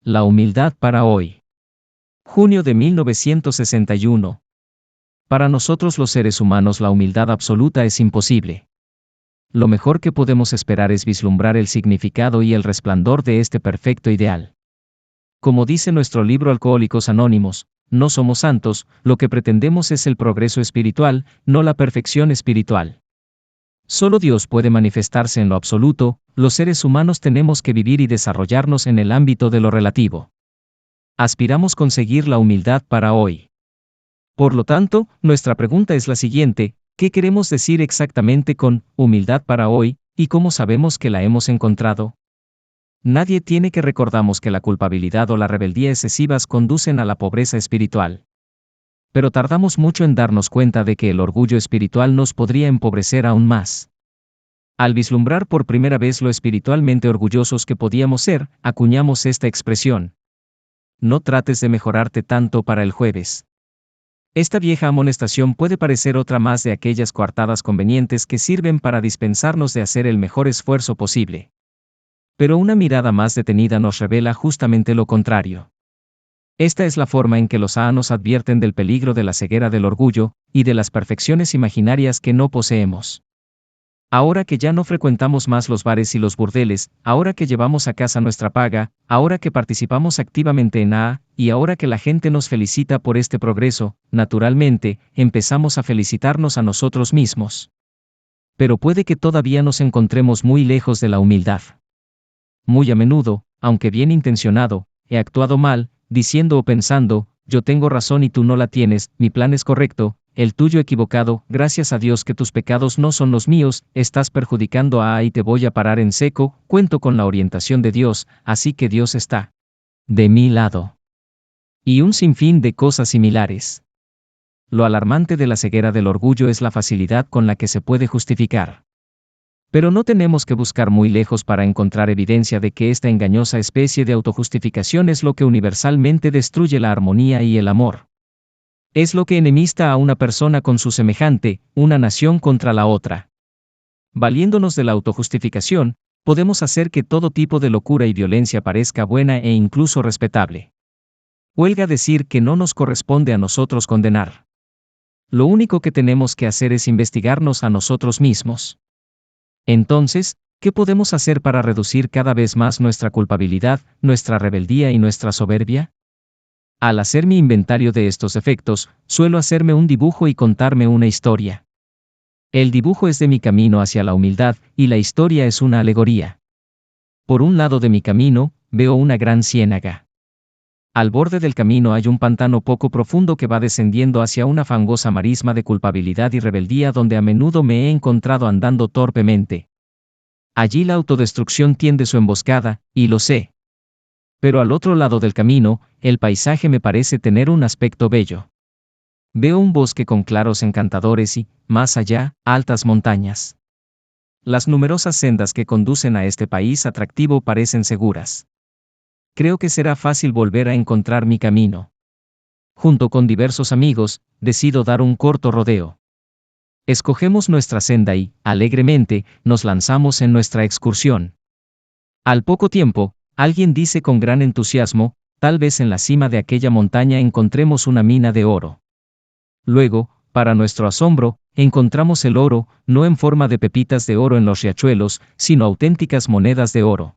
La humildad para hoy. Junio de 1961. Para nosotros los seres humanos la humildad absoluta es imposible. Lo mejor que podemos esperar es vislumbrar el significado y el resplandor de este perfecto ideal. Como dice nuestro libro Alcohólicos Anónimos, no somos santos, lo que pretendemos es el progreso espiritual, no la perfección espiritual. Solo Dios puede manifestarse en lo absoluto, los seres humanos tenemos que vivir y desarrollarnos en el ámbito de lo relativo. Aspiramos conseguir la humildad para hoy. Por lo tanto, nuestra pregunta es la siguiente: ¿qué queremos decir exactamente con humildad para hoy, y cómo sabemos que la hemos encontrado? Nadie tiene que recordamos que la culpabilidad o la rebeldía excesivas conducen a la pobreza espiritual. Pero tardamos mucho en darnos cuenta de que el orgullo espiritual nos podría empobrecer aún más. Al vislumbrar por primera vez lo espiritualmente orgullosos que podíamos ser, acuñamos esta expresión: no trates de mejorarte tanto para el jueves. Esta vieja amonestación puede parecer otra más de aquellas coartadas convenientes que sirven para dispensarnos de hacer el mejor esfuerzo posible. Pero una mirada más detenida nos revela justamente lo contrario. Esta es la forma en que los nos advierten del peligro de la ceguera del orgullo, y de las perfecciones imaginarias que no poseemos. Ahora que ya no frecuentamos más los bares y los burdeles, ahora que llevamos a casa nuestra paga, ahora que participamos activamente en AA, y ahora que la gente nos felicita por este progreso, naturalmente, empezamos a felicitarnos a nosotros mismos. Pero puede que todavía nos encontremos muy lejos de la humildad. Muy a menudo, aunque bien intencionado, he actuado mal, diciendo o pensando: yo tengo razón y tú no la tienes, mi plan es correcto, el tuyo equivocado, gracias a Dios que tus pecados no son los míos, estás perjudicando a y te voy a parar en seco, cuento con la orientación de Dios, así que Dios está de mi lado. Y un sinfín de cosas similares. Lo alarmante de la ceguera del orgullo es la facilidad con la que se puede justificar. Pero no tenemos que buscar muy lejos para encontrar evidencia de que esta engañosa especie de autojustificación es lo que universalmente destruye la armonía y el amor. Es lo que enemista a una persona con su semejante, una nación contra la otra. Valiéndonos de la autojustificación, podemos hacer que todo tipo de locura y violencia parezca buena e incluso respetable. Huelga decir que no nos corresponde a nosotros condenar. Lo único que tenemos que hacer es investigarnos a nosotros mismos. Entonces, ¿qué podemos hacer para reducir cada vez más nuestra culpabilidad, nuestra rebeldía y nuestra soberbia? Al hacer mi inventario de estos efectos, suelo hacerme un dibujo y contarme una historia. El dibujo es de mi camino hacia la humildad, y la historia es una alegoría. Por un lado de mi camino, veo una gran ciénaga. Al borde del camino hay un pantano poco profundo que va descendiendo hacia una fangosa marisma de culpabilidad y rebeldía donde a menudo me he encontrado andando torpemente. Allí la autodestrucción tiende su emboscada, y lo sé. Pero al otro lado del camino, el paisaje me parece tener un aspecto bello. Veo un bosque con claros encantadores y, más allá, altas montañas. Las numerosas sendas que conducen a este país atractivo parecen seguras. Creo que será fácil volver a encontrar mi camino. Junto con diversos amigos, decido dar un corto rodeo. Escogemos nuestra senda y, alegremente, nos lanzamos en nuestra excursión. Al poco tiempo, alguien dice con gran entusiasmo: tal vez en la cima de aquella montaña encontremos una mina de oro. Luego, para nuestro asombro, encontramos el oro, no en forma de pepitas de oro en los riachuelos, sino auténticas monedas de oro.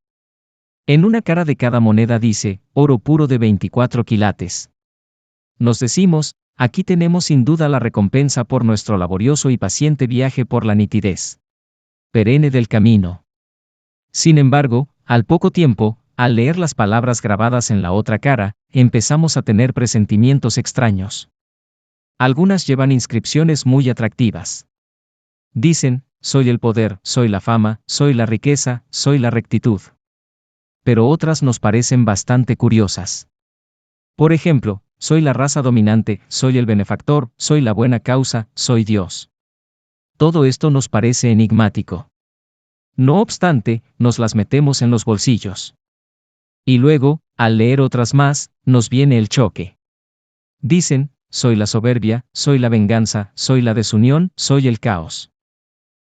En una cara de cada moneda dice: oro puro de 24 quilates. Nos decimos: aquí tenemos sin duda la recompensa por nuestro laborioso y paciente viaje por la nitidez perenne del camino. Sin embargo, al poco tiempo, al leer las palabras grabadas en la otra cara, empezamos a tener presentimientos extraños. Algunas llevan inscripciones muy atractivas. Dicen: soy el poder, soy la fama, soy la riqueza, soy la rectitud. Pero otras nos parecen bastante curiosas. Por ejemplo: soy la raza dominante, soy el benefactor, soy la buena causa, soy Dios. Todo esto nos parece enigmático. No obstante, nos las metemos en los bolsillos. Y luego, al leer otras más, nos viene el choque. Dicen: soy la soberbia, soy la venganza, soy la desunión, soy el caos.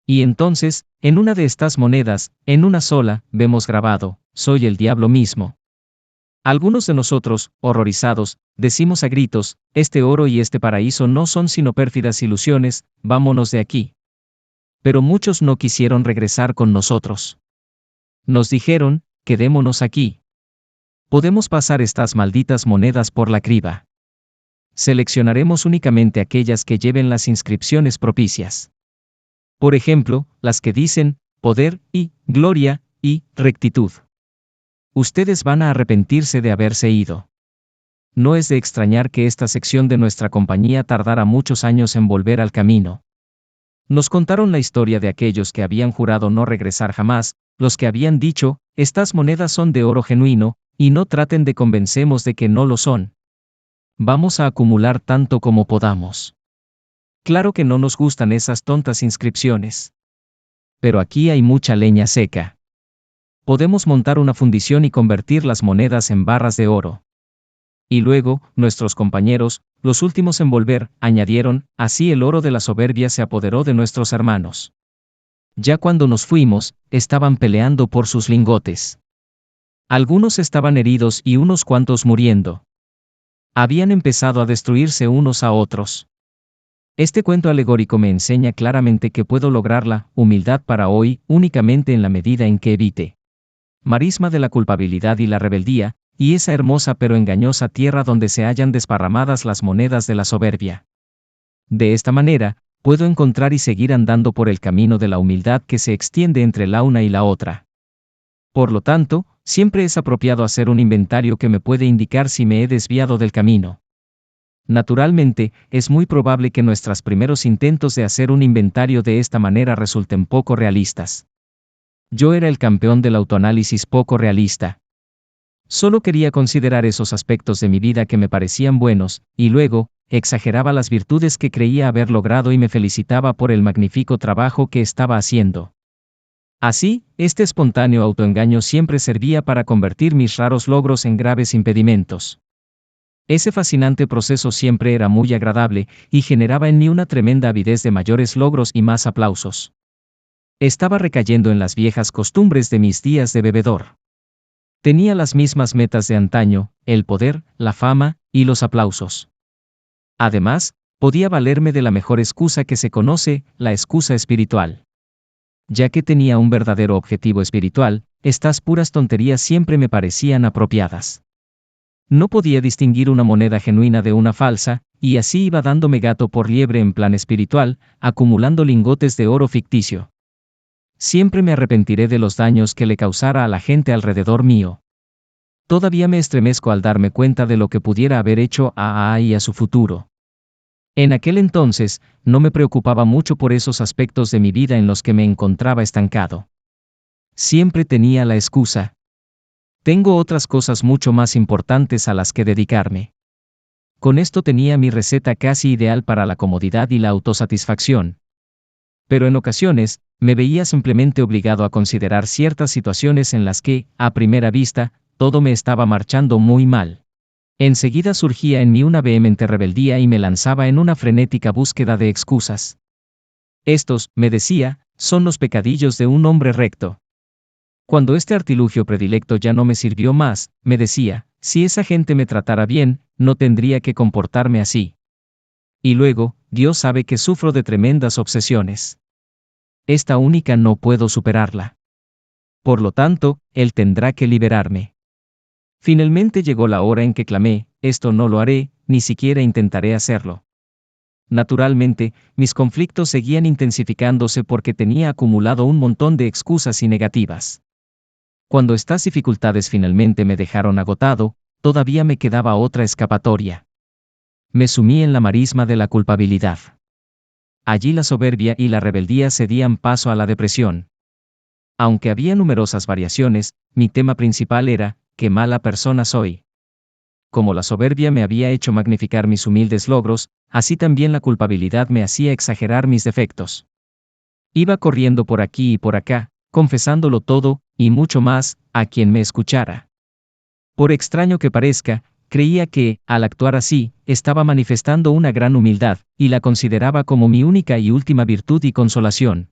Y entonces, en una de estas monedas, en una sola, vemos grabado: soy el diablo mismo. Algunos de nosotros, horrorizados, decimos a gritos, este oro y este paraíso no son sino pérfidas ilusiones, vámonos de aquí. Pero muchos no quisieron regresar con nosotros. Nos dijeron, quedémonos aquí. Podemos pasar estas malditas monedas por la criba. Seleccionaremos únicamente aquellas que lleven las inscripciones propicias. Por ejemplo, las que dicen, poder, y, gloria, y, rectitud. Ustedes van a arrepentirse de haberse ido. No es de extrañar que esta sección de nuestra compañía tardara muchos años en volver al camino. Nos contaron la historia de aquellos que habían jurado no regresar jamás, los que habían dicho, estas monedas son de oro genuino, y no traten de convencernos de que no lo son. Vamos a acumular tanto como podamos. Claro que no nos gustan esas tontas inscripciones. Pero aquí hay mucha leña seca. Podemos montar una fundición y convertir las monedas en barras de oro. Y luego, nuestros compañeros, los últimos en volver, añadieron, así el oro de la soberbia se apoderó de nuestros hermanos. Ya cuando nos fuimos, estaban peleando por sus lingotes. Algunos estaban heridos y unos cuantos muriendo. Habían empezado a destruirse unos a otros. Este cuento alegórico me enseña claramente que puedo lograr la humildad para hoy únicamente en la medida en que evite marisma de la culpabilidad y la rebeldía, y esa hermosa pero engañosa tierra donde se hallan desparramadas las monedas de la soberbia. De esta manera, puedo encontrar y seguir andando por el camino de la humildad que se extiende entre la una y la otra. Por lo tanto, siempre es apropiado hacer un inventario que me puede indicar si me he desviado del camino. Naturalmente, es muy probable que nuestros primeros intentos de hacer un inventario de esta manera resulten poco realistas. Yo era el campeón del autoanálisis poco realista. Solo quería considerar esos aspectos de mi vida que me parecían buenos, y luego, exageraba las virtudes que creía haber logrado y me felicitaba por el magnífico trabajo que estaba haciendo. Así, este espontáneo autoengaño siempre servía para convertir mis raros logros en graves impedimentos. Ese fascinante proceso siempre era muy agradable, y generaba en mí una tremenda avidez de mayores logros y más aplausos. Estaba recayendo en las viejas costumbres de mis días de bebedor. Tenía las mismas metas de antaño, el poder, la fama, y los aplausos. Además, podía valerme de la mejor excusa que se conoce, la excusa espiritual. Ya que tenía un verdadero objetivo espiritual, estas puras tonterías siempre me parecían apropiadas. No podía distinguir una moneda genuina de una falsa, y así iba dándome gato por liebre en plan espiritual, acumulando lingotes de oro ficticio. Siempre me arrepentiré de los daños que le causara a la gente alrededor mío. Todavía me estremezco al darme cuenta de lo que pudiera haber hecho a y a su futuro. En aquel entonces, no me preocupaba mucho por esos aspectos de mi vida en los que me encontraba estancado. Siempre tenía la excusa. Tengo otras cosas mucho más importantes a las que dedicarme. Con esto tenía mi receta casi ideal para la comodidad y la autosatisfacción. Pero en ocasiones, me veía simplemente obligado a considerar ciertas situaciones en las que, a primera vista, todo me estaba marchando muy mal. Enseguida surgía en mí una vehemente rebeldía y me lanzaba en una frenética búsqueda de excusas. Estos, me decía, son los pecadillos de un hombre recto. Cuando este artilugio predilecto ya no me sirvió más, me decía, si esa gente me tratara bien, no tendría que comportarme así. Y luego, Dios sabe que sufro de tremendas obsesiones. Esta única no puedo superarla. Por lo tanto, Él tendrá que liberarme. Finalmente llegó la hora en que clamé, esto no lo haré, ni siquiera intentaré hacerlo. Naturalmente, mis conflictos seguían intensificándose porque tenía acumulado un montón de excusas y negativas. Cuando estas dificultades finalmente me dejaron agotado, todavía me quedaba otra escapatoria. Me sumí en la marisma de la culpabilidad. Allí la soberbia y la rebeldía cedían paso a la depresión. Aunque había numerosas variaciones, mi tema principal era, qué mala persona soy. Como la soberbia me había hecho magnificar mis humildes logros, así también la culpabilidad me hacía exagerar mis defectos. Iba corriendo por aquí y por acá, confesándolo todo, y mucho más, a quien me escuchara. Por extraño que parezca, creía que, al actuar así, estaba manifestando una gran humildad, y la consideraba como mi única y última virtud y consolación.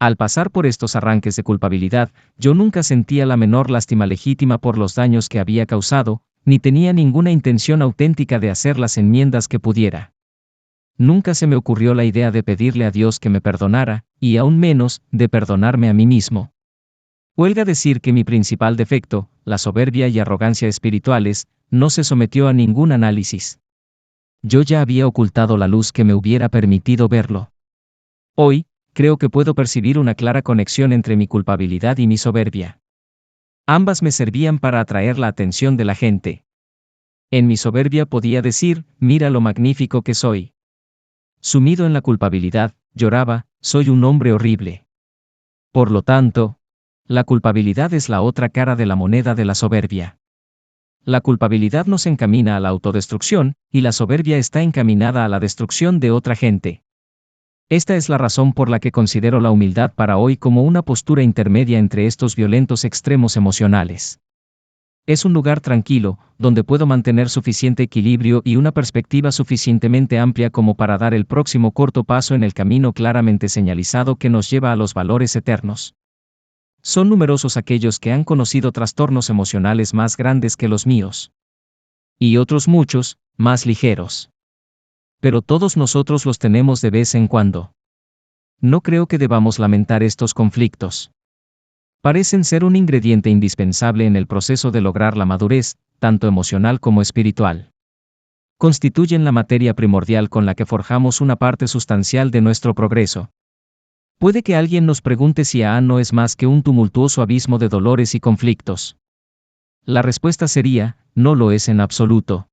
Al pasar por estos arranques de culpabilidad, yo nunca sentía la menor lástima legítima por los daños que había causado, ni tenía ninguna intención auténtica de hacer las enmiendas que pudiera. Nunca se me ocurrió la idea de pedirle a Dios que me perdonara, y aún menos, de perdonarme a mí mismo. Huelga decir que mi principal defecto, la soberbia y arrogancia espirituales, no se sometió a ningún análisis. Yo ya había ocultado la luz que me hubiera permitido verlo. Hoy, creo que puedo percibir una clara conexión entre mi culpabilidad y mi soberbia. Ambas me servían para atraer la atención de la gente. En mi soberbia podía decir, mira lo magnífico que soy. Sumido en la culpabilidad, lloraba, soy un hombre horrible. Por lo tanto, la culpabilidad es la otra cara de la moneda de la soberbia. La culpabilidad nos encamina a la autodestrucción, y la soberbia está encaminada a la destrucción de otra gente. Esta es la razón por la que considero la humildad para hoy como una postura intermedia entre estos violentos extremos emocionales. Es un lugar tranquilo, donde puedo mantener suficiente equilibrio y una perspectiva suficientemente amplia como para dar el próximo corto paso en el camino claramente señalizado que nos lleva a los valores eternos. Son numerosos aquellos que han conocido trastornos emocionales más grandes que los míos. Y otros muchos, más ligeros. Pero todos nosotros los tenemos de vez en cuando. No creo que debamos lamentar estos conflictos. Parecen ser un ingrediente indispensable en el proceso de lograr la madurez, tanto emocional como espiritual. Constituyen la materia primordial con la que forjamos una parte sustancial de nuestro progreso. Puede que alguien nos pregunte si AA no es más que un tumultuoso abismo de dolores y conflictos. La respuesta sería, no lo es en absoluto.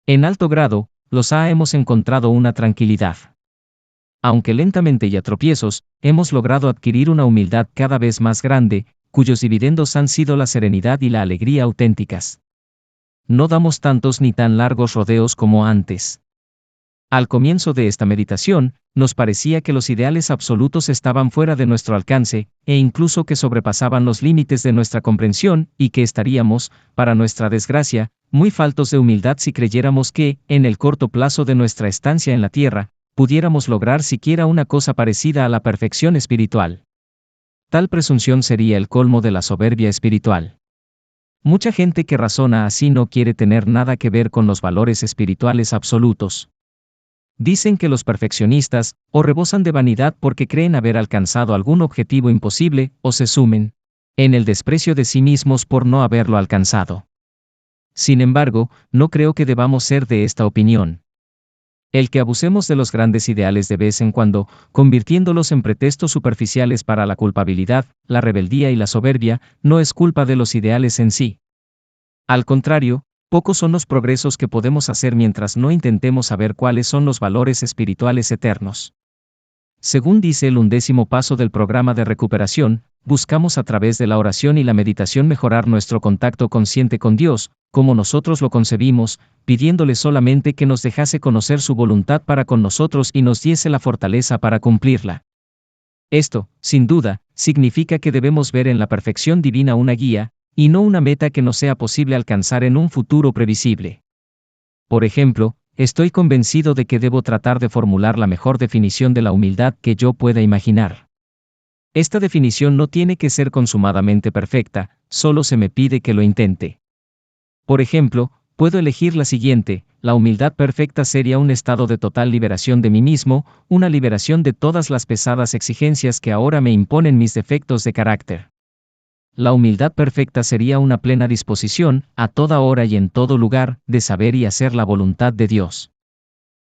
En alto grado, los AA hemos encontrado una tranquilidad. Aunque lentamente y a tropiezos, hemos logrado adquirir una humildad cada vez más grande, cuyos dividendos han sido la serenidad y la alegría auténticas. No damos tantos ni tan largos rodeos como antes. Al comienzo de esta meditación, nos parecía que los ideales absolutos estaban fuera de nuestro alcance, e incluso que sobrepasaban los límites de nuestra comprensión, y que estaríamos, para nuestra desgracia, muy faltos de humildad si creyéramos que, en el corto plazo de nuestra estancia en la tierra, pudiéramos lograr siquiera una cosa parecida a la perfección espiritual. Tal presunción sería el colmo de la soberbia espiritual. Mucha gente que razona así no quiere tener nada que ver con los valores espirituales absolutos. Dicen que los perfeccionistas, o rebosan de vanidad porque creen haber alcanzado algún objetivo imposible, o se sumen en el desprecio de sí mismos por no haberlo alcanzado. Sin embargo, no creo que debamos ser de esta opinión. El que abusemos de los grandes ideales de vez en cuando, convirtiéndolos en pretextos superficiales para la culpabilidad, la rebeldía y la soberbia, no es culpa de los ideales en sí. Al contrario, pocos son los progresos que podemos hacer mientras no intentemos saber cuáles son los valores espirituales eternos. Según dice el 11º paso del programa de recuperación, buscamos a través de la oración y la meditación mejorar nuestro contacto consciente con Dios, como nosotros lo concebimos, pidiéndole solamente que nos dejase conocer su voluntad para con nosotros y nos diese la fortaleza para cumplirla. Esto, sin duda, significa que debemos ver en la perfección divina una guía, y no una meta que no sea posible alcanzar en un futuro previsible. Por ejemplo, estoy convencido de que debo tratar de formular la mejor definición de la humildad que yo pueda imaginar. Esta definición no tiene que ser consumadamente perfecta, solo se me pide que lo intente. Por ejemplo, puedo elegir la siguiente: la humildad perfecta sería un estado de total liberación de mí mismo, una liberación de todas las pesadas exigencias que ahora me imponen mis defectos de carácter. La humildad perfecta sería una plena disposición, a toda hora y en todo lugar, de saber y hacer la voluntad de Dios.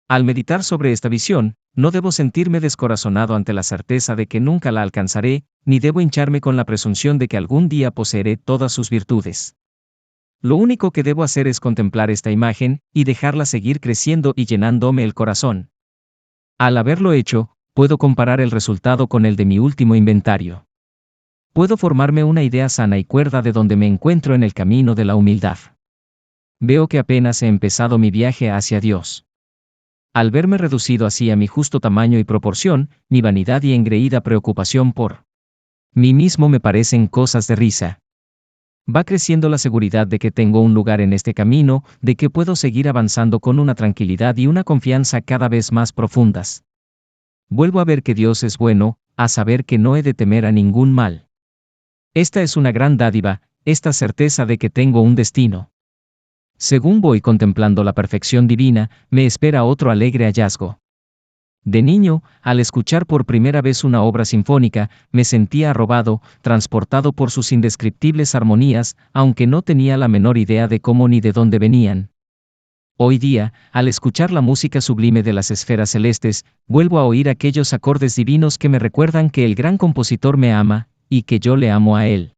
Al meditar sobre esta visión, no debo sentirme descorazonado ante la certeza de que nunca la alcanzaré, ni debo hincharme con la presunción de que algún día poseeré todas sus virtudes. Lo único que debo hacer es contemplar esta imagen, y dejarla seguir creciendo y llenándome el corazón. Al haberlo hecho, puedo comparar el resultado con el de mi último inventario. Puedo formarme una idea sana y cuerda de donde me encuentro en el camino de la humildad. Veo que apenas he empezado mi viaje hacia Dios. Al verme reducido así a mi justo tamaño y proporción, mi vanidad y engreída preocupación por mí mismo me parecen cosas de risa. Va creciendo la seguridad de que tengo un lugar en este camino, de que puedo seguir avanzando con una tranquilidad y una confianza cada vez más profundas. Vuelvo a ver que Dios es bueno, a saber que no he de temer a ningún mal. Esta es una gran dádiva, esta certeza de que tengo un destino. Según voy contemplando la perfección divina, me espera otro alegre hallazgo. De niño, al escuchar por primera vez una obra sinfónica, me sentía arrobado, transportado por sus indescriptibles armonías, aunque no tenía la menor idea de cómo ni de dónde venían. Hoy día, al escuchar la música sublime de las esferas celestes, vuelvo a oír aquellos acordes divinos que me recuerdan que el gran compositor me ama, y que yo le amo a él.